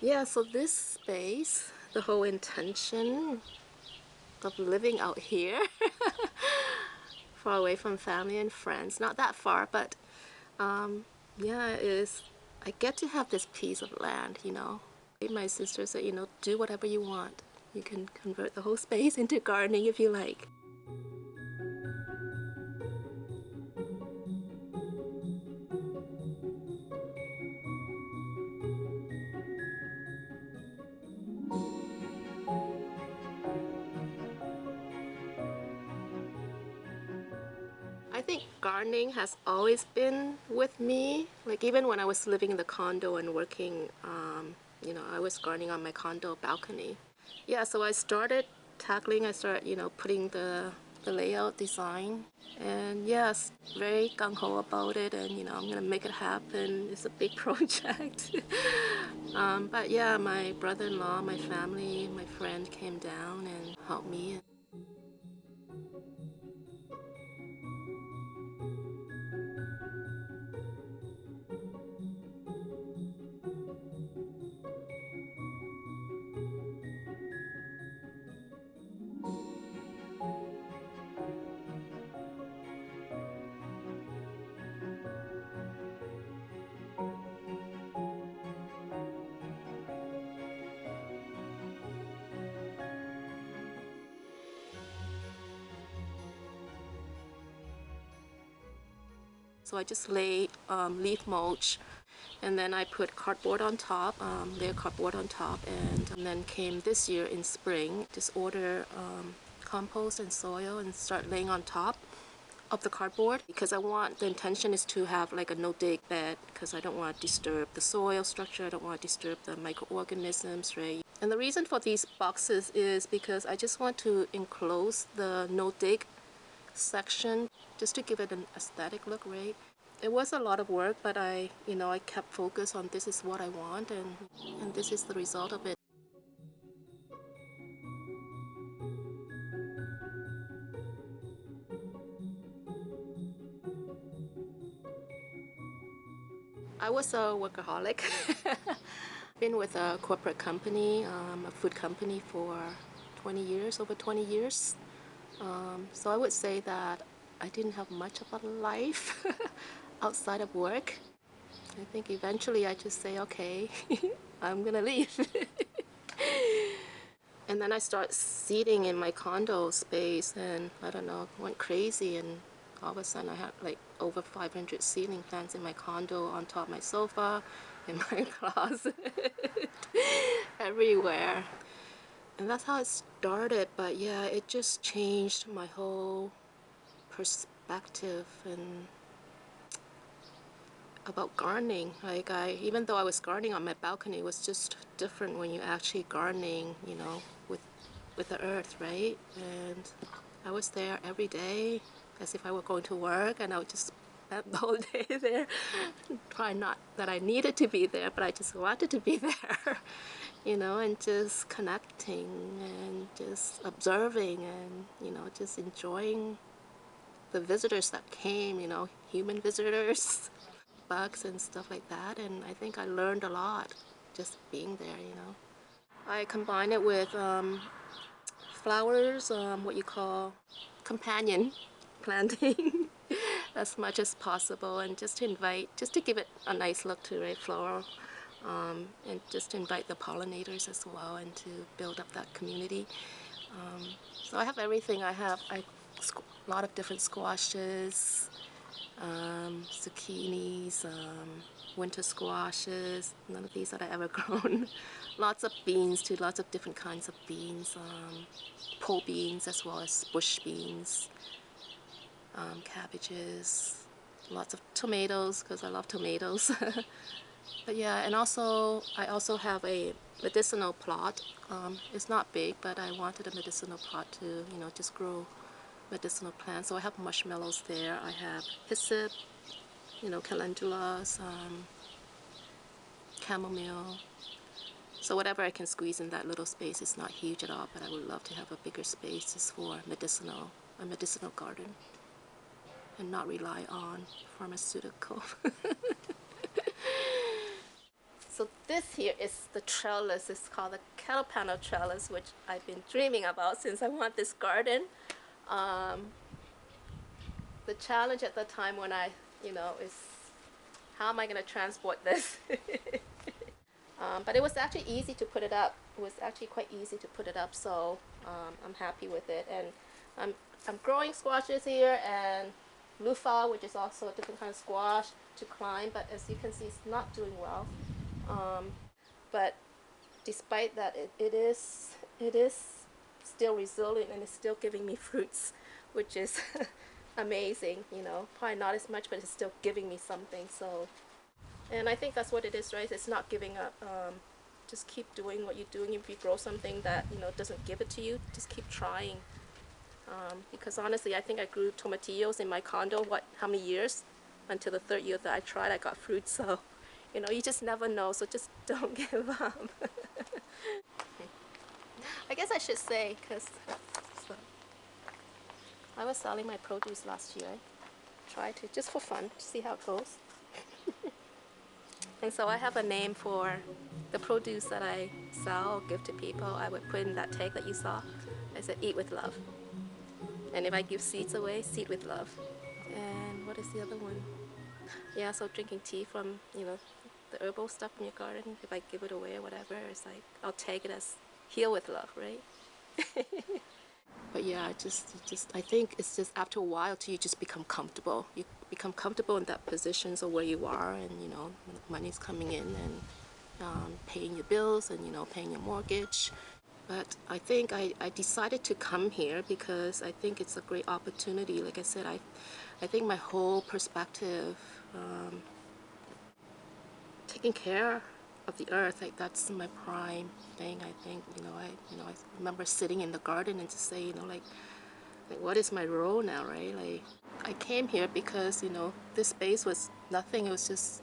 Yeah, so this space, the whole intention of living out here, far away from family and friends, not that far, but yeah, is I get to have this piece of land, you know. My sister said, you know, do whatever you want. You can convert the whole space into gardening if you like. I think gardening has always been with me. Like even when I was living in the condo and working, you know, I was gardening on my condo balcony. Yeah, so I started tackling, I started, you know, putting the layout design. And yes, very gung-ho about it and, you know, I'm gonna make it happen. It's a big project. But yeah, my brother-in-law, my family, my friend came down and helped me. So I just lay leaf mulch and then I put cardboard on top, layer cardboard on top, and then came this year in spring, just order compost and soil and start laying on top of the cardboard because I want, the intention is to have like a no-dig bed because I don't want to disturb the soil structure, I don't want to disturb the microorganisms, right? And the reason for these boxes is because I just want to enclose the no-dig section just to give it an aesthetic look, right? It was a lot of work, but I kept focused on this is what I want and this is the result of it. I was a workaholic. Been with a corporate company, a food company for 20 years, over 20 years. So I would say that I didn't have much of a life outside of work. I think eventually I just say, okay, I'm gonna leave. And then I start seeding in my condo space and I don't know, went crazy and all of a sudden I had like over 500 seedling plants in my condo on top of my sofa, in my closet, everywhere. And that's how it started, but yeah, it just changed my whole perspective and about gardening. Like even though I was gardening on my balcony, it was just different when you actually gardening, you know, with the earth, right? And I was there every day as if I were going to work, and I would just spend the whole day there. Try not that I needed to be there, but I just wanted to be there, you know, and just connecting and just observing and, you know, just enjoying the visitors that came, you know, human visitors, bugs and stuff like that. And I think I learned a lot just being there, you know. I combine it with flowers, what you call companion planting as much as possible, and just to invite, just to give it a nice look to it, floral, and just to invite the pollinators as well and to build up that community. So I have everything. I have a lot of different squashes, zucchinis, winter squashes. None of these that I ever grown. Lots of beans too, lots of different kinds of beans, pole beans as well as bush beans, cabbages, lots of tomatoes because I love tomatoes. But yeah, and also I also have a medicinal plot. It's not big, but I wanted a medicinal plot to, you know, just grow medicinal plants. So I have marshmallows there. I have hyssop, you know, calendulas, chamomile. So whatever I can squeeze in that little space is not huge at all, but I would love to have a bigger space just for a medicinal garden and not rely on pharmaceutical. So this here is the trellis. It's called the kettle panel trellis, which I've been dreaming about since I want this garden. The challenge at the time when I, is how am I going to transport this? But it was actually easy to put it up. It was actually quite easy to put it up, so I'm happy with it. And I'm growing squashes here and loofah, which is also a different kind of squash to climb, but as you can see, it's not doing well. But despite that, it is still resilient and it's still giving me fruits, which is amazing. Probably not as much, but it's still giving me something. So, and I think that's what it is, right? It's not giving up. Just keep doing what you're doing. If you grow something that doesn't give it to you, just keep trying. Because honestly, I think I grew tomatillos in my condo. How many years? Until the third year that I tried, I got fruit. So, you just never know. So just don't give up. I guess I should say, because I was selling my produce last year. Try to, just for fun, to see how it goes. And so I have a name for the produce that I sell or give to people. I would put in that tag that you saw. I said, eat with love. And if I give seeds away, seed with love. And what is the other one? Yeah, so drinking tea from, the herbal stuff in your garden. If I give it away or whatever, it's like, I'll tag it as heal with love, right? But yeah, I think it's just after a while till you just become comfortable. You become comfortable in that position, so where you are, and money's coming in and paying your bills and paying your mortgage. But I think I decided to come here because I think it's a great opportunity. Like I said, I think my whole perspective, taking care of the earth, like that's my prime thing. I think I remember sitting in the garden and to say like what is my role now, right? Like I came here because this space was nothing. It was just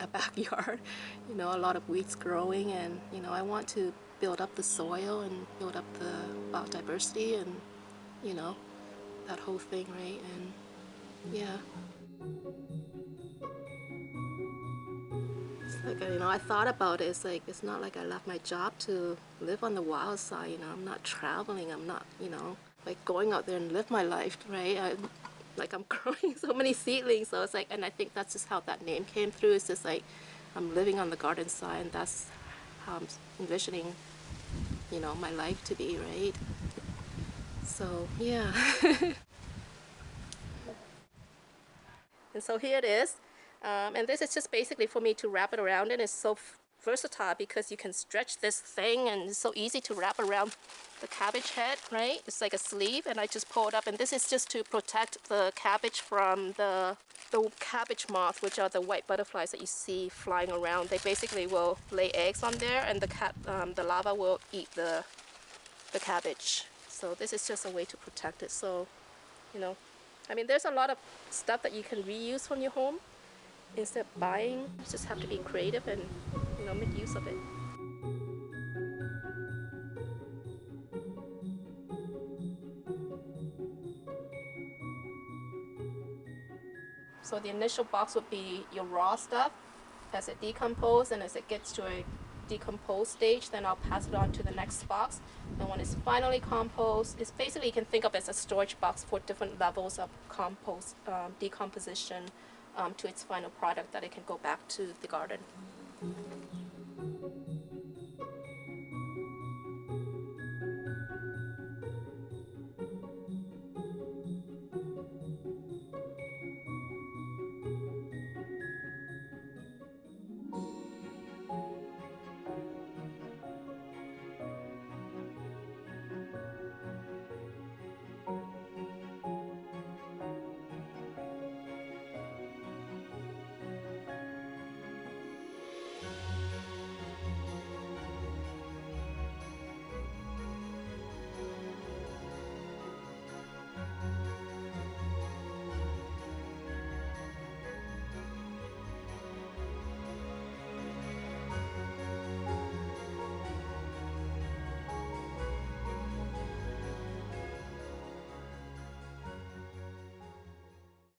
a backyard, a lot of weeds growing, and I want to build up the soil and build up the biodiversity and that whole thing, right? And yeah. Like, I thought about it. It's like, it's not like I left my job to live on the wild side, I'm not traveling. I'm not, like going out there and live my life, right? I'm growing so many seedlings. So it's like, and I think that's just how that name came through. It's just like, I'm living on the garden side, and that's how I'm envisioning, my life to be, right? So, yeah. And so here it is. And this is just basically for me to wrap it around, and it's so versatile because you can stretch this thing and it's so easy to wrap around the cabbage head, right? It's like a sleeve, and I just pull it up, and this is just to protect the cabbage from the cabbage moth, which are the white butterflies that you see flying around. They basically will lay eggs on there, and the larva will eat the cabbage. So this is just a way to protect it. So, there's a lot of stuff that you can reuse from your home instead of buying. You just have to be creative and, make use of it. So the initial box would be your raw stuff. As it decomposes and as it gets to a decomposed stage, then I'll pass it on to the next box. And when it's finally composed, it's basically, you can think of it as a storage box for different levels of decomposition to its final product that it can go back to the garden.